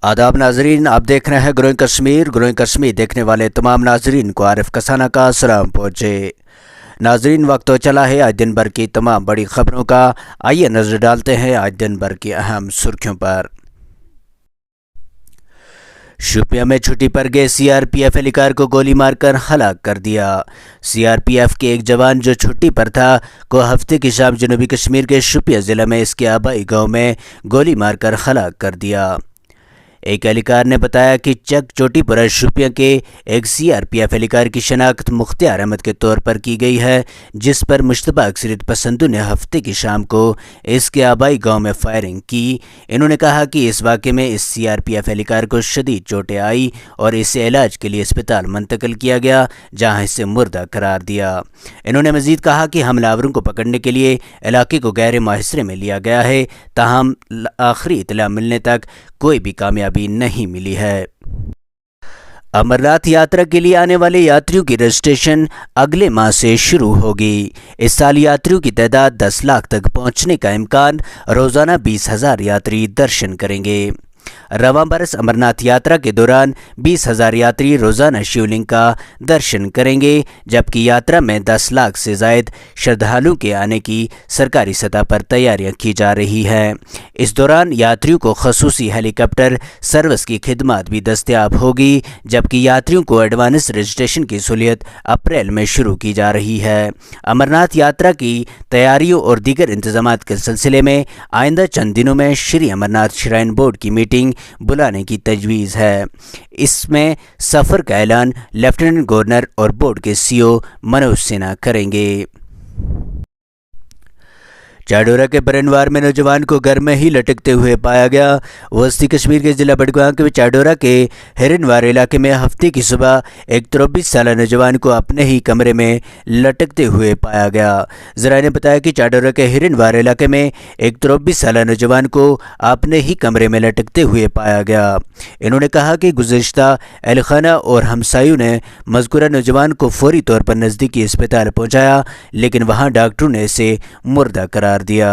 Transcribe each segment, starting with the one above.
आदाब नाजरीन, आप देख रहे हैं ग्रोइंग कश्मीर। ग्रोइंग कश्मीर देखने वाले तमाम नाजरीन को आरिफ कसाना का सलाम पहुँचे। नाजरीन, वक्त तो चला है आज दिन भर की तमाम बड़ी खबरों का। आइए नजर डालते हैं आज दिन भर की अहम सुर्खियों पर। शोपियां में छुट्टी पर गए सीआरपीएफ एहलकार को गोली मारकर हलाक कर दिया। सीआरपीएफ के एक जवान जो छुट्टी पर था को हफ्ते की शाम जनूबी कश्मीर के शोपियां ज़िले में इसके आबाई गांव में गोली मारकर हलाक कर दिया। एक एहलकार ने बताया कि चक चोटीपुरा शोपियां के एक सीआरपीएफ एहलकार की शनाख्त मुख्तियार अहमद के तौर पर की गई है, जिस पर मुश्तबा अक्सरियत पसंदों ने हफ्ते की शाम को इसके आबाई गांव में फायरिंग की। इन्होंने कहा कि इस वाक़े में इस सीआरपीएफ एहलकार को शदीद चोटें आई और इसे इलाज के लिए अस्पताल मुंतकिल किया गया, जहां इसे मुर्दा करार दिया। इन्होंने मजीद कहा कि हमलावरों को पकड़ने के लिए इलाके को गैर मुआसरे में लिया गया है, ताहम आखिरी इतला मिलने तक कोई भी कामयाबी नहीं मिली है। अमरनाथ यात्रा के लिए आने वाले यात्रियों की रजिस्ट्रेशन अगले माह से शुरू होगी। इस साल यात्रियों की तादाद 10 लाख तक पहुंचने का इम्कान। रोज़ाना 20,000 यात्री दर्शन करेंगे। रवां बरस अमरनाथ यात्रा के दौरान 20,000 यात्री रोज़ाना शिवलिंग का दर्शन करेंगे, जबकि यात्रा में 10 लाख से ज़ायद श्रद्धालुओं के आने की सरकारी सतह पर तैयारियां की जा रही हैं। इस दौरान यात्रियों को खसूसी हेलीकॉप्टर सर्विस की खिदमत भी दस्तयाब होगी, जबकि यात्रियों को एडवांस रजिस्ट्रेशन की सहूलियत अप्रैल में शुरू की जा रही है। अमरनाथ यात्रा की तैयारियों और दीगर इंतजामात के सिलसिले में आइंदा चंद दिनों में श्री अमरनाथ श्राइन बोर्ड की मीटिंग बुलाने की तजवीज़ है। इसमें सफ़र का ऐलान लेफ्टिनेंट गवर्नर और बोर्ड के सीईओ मनोज सिन्हा करेंगे। चाडोरा के बरनवार में नौजवान को घर में ही लटकते हुए पाया गया। वस्ती कश्मीर के जिला बडगाम के चाडोरा के हिरनवार इलाके में हफ्ते की सुबह एक 23 साल नौजवान को अपने ही कमरे में लटकते हुए पाया गया। ज़राए ने बताया कि चाडोरा के हिरनवार इलाके में एक 23 साल नौजवान को अपने ही कमरे में लटकते हुए पाया गया। इन्होंने कहा कि गुज़िश्ता एहलखाना और हमसायों ने मज़कूरा नौजवान को फौरी तौर पर नज़दीकी अस्पताल पहुँचाया, लेकिन वहाँ डॉक्टरों ने इसे मुर्दा करार दिया।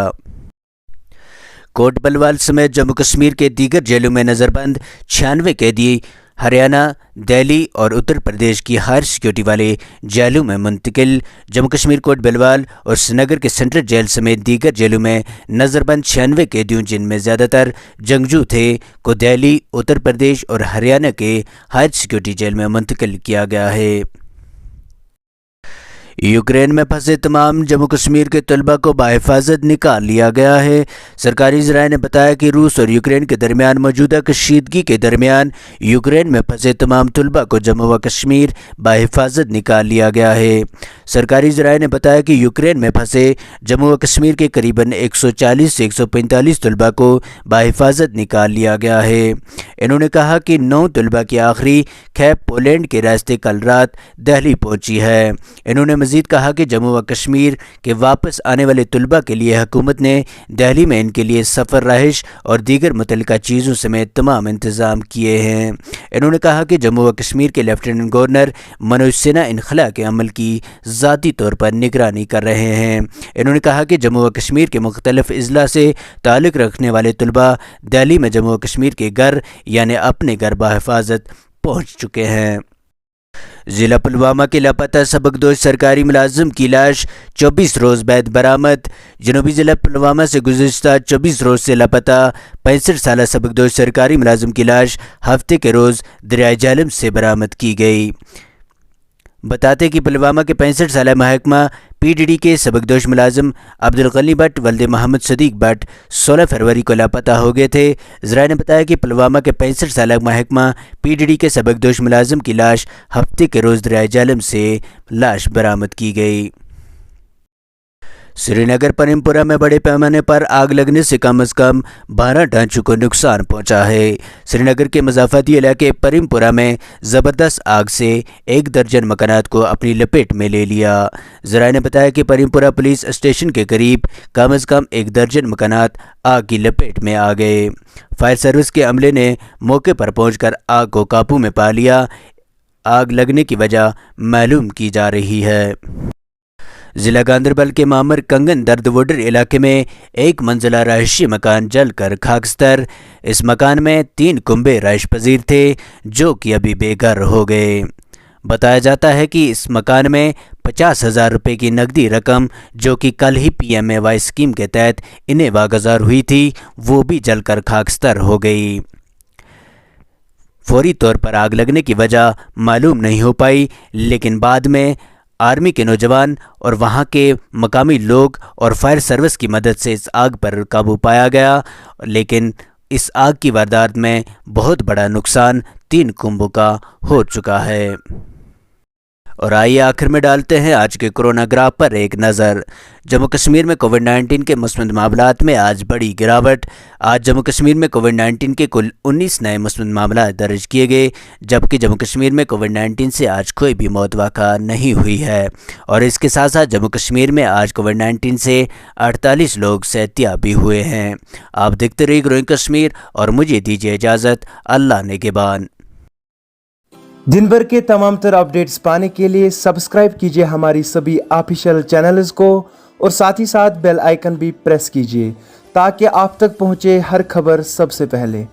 कोट बलवाल समेत जम्मू कश्मीर के दीगर जेलों में नजरबंद 96 कैदी हरियाणा, दिल्ली और उत्तर प्रदेश की हायर सिक्योरिटी वाले जेलों में मुंतकिल। जम्मू कश्मीर कोट बलवाल और श्रीनगर के सेंट्रल जेल समेत दीगर जेलों में नजरबंद 96 कैदियों, जिनमें ज़्यादातर जंगजू थे, को दिल्ली, उत्तर प्रदेश और हरियाणा के हायर सिक्योरिटी जेल में मुंतकिल किया गया है। यूक्रेन में फंसे तमाम जम्मू कश्मीर के तलबा को बाहिफाजत निकाल लिया गया है। सरकारी ज़राए ने बताया कि रूस और यूक्रेन के दरमियान मौजूदा कशीदगी के दरमियान यूक्रेन में फंसे तमाम तलबा को जम्मू व कश्मीर बाहिफाजत निकाल लिया गया है। सरकारी ज़राए ने बताया कि यूक्रेन में फंसे जम्मू व कश्मीर के करीबन 140 से 145 तलबा को बाहिफाजत निकाल लिया गया है। इन्होंने कहा कि 9 तलबा की आखिरी खैब पोलैंड के रास्ते कल रात दिल्ली पहुंची है। इन्होंने मजीद कहा कि जम्मू व कश्मीर के वापस आने वाले तलबा के लिए हुकूमत ने दिल्ली में इनके लिए सफ़र, रहाइश और दीगर मुतल्लिका चीज़ों समेत तमाम इंतज़ाम किए हैं। इन्होंने कहा कि जम्मू व कश्मीर के लेफ्टिनेंट गवर्नर मनोज सिन्हा इनखला के अमल की ज़ाती तौर पर निगरानी कर रहे हैं। इन्होंने कहा कि जम्मू व कश्मीर के मुख्तलिफ अजला से ताल्लुक़ रखने वाले तलबा दिल्ली में जम्मू व कश्मीर के घर यानी अपने घर बाहिफाजत पहुँच चुके हैं। ज़िला पुलवामा के लापता सबकदोश सरकारी मुलाजिम की लाश 24 रोज़ बाद बरामद। जनूबी ज़िला पुलवामा से गुज़िश्ता 24 रोज़ से लापता 65 साल सबकदोश सरकारी मुलाजिम की लाश हफ्ते के रोज़ दरियाए झेलम से बरामद की गई। बताते कि पुलवामा के 65 साल महकमा पीडीडी के सबकदोश मुलाजिम अब्दुल गनी भट्ट वल्दे मोहम्मद सदीक भट्ट 16 फरवरी को लापता हो गए थे। ज़राए ने बताया कि पुलवामा के 65 साल महकमा पीडीडी के सबकदोश मुलाजिम की लाश हफ्ते के रोज़ दरियाए झेलम से लाश बरामद की गई। श्रीनगर परिमपुरा में बड़े पैमाने पर आग लगने से कम 12 ढांचों को नुकसान पहुंचा है। श्रीनगर के मज़ाफ़ाती इलाके परिमपुरा में ज़बरदस्त आग से 1 दर्जन मकानात को अपनी लपेट में ले लिया। ज़राए ने बताया कि परिमपुरा पुलिस स्टेशन के करीब कम से कम 1 दर्जन मकानात आग की लपेट में आ गए। फायर सर्विस के अमले ने मौके पर पहुंचकर आग को काबू में पा लिया। आग लगने की वजह मालूम की जा रही है। ضلع گاندربل کے مامر کنگن درد وڈر علاقے میں ایک منزلہ رہائشی مکان جل کر خاکستر۔ اس مکان میں 3 کنبے رہائش پذیر تھے جو کہ ابھی بے گھر ہو گئے۔ بتایا جاتا ہے کہ اس مکان میں 50,000 روپے کی نقدی رقم جو کہ کل ہی PMAY اسکیم کے تحت انہیں واگزار ہوئی تھی وہ بھی جل کر خاکستر ہو گئی۔ فوری طور پر آگ لگنے کی وجہ معلوم نہیں ہو پائی، لیکن بعد میں آرمی کے نوجوان اور وہاں کے مقامی لوگ اور فائر سروس کی مدد سے اس آگ پر قابو پایا گیا، لیکن اس آگ کی واردات میں بہت بڑا نقصان 3 کنبوں کا ہو چکا ہے۔ اور آئیے آخر میں ڈالتے ہیں آج کے کرونا گراف پر ایک نظر۔ جموں کشمیر میں کووڈ-19 کے مثبت معاملات میں آج بڑی گراوٹ۔ آج جموں کشمیر میں کووڈ-19 کے کل 19 نئے مثبت معاملات درج کیے گئے، جبکہ جموں کشمیر میں کووڈ-19 سے آج کوئی بھی موت واقع نہیں ہوئی ہے۔ اور اس کے ساتھ ساتھ جموں کشمیر میں آج کووڈ-19 سے 48 لوگ صحتیاب بھی ہوئے ہیں۔ آپ دیکھتے رہیے گروئنگ کشمیر اور مجھے دیجیے اجازت۔ اللہ نگہبان۔ دن بھر کے تمام تر اپڈیٹس پانے کے لیے سبسکرائب کیجیے ہماری سبھی آفیشیل چینلز کو اور ساتھ ہی ساتھ بیل آئیکن بھی پریس کیجیے تاکہ آپ تک پہنچے ہر خبر سب سے پہلے۔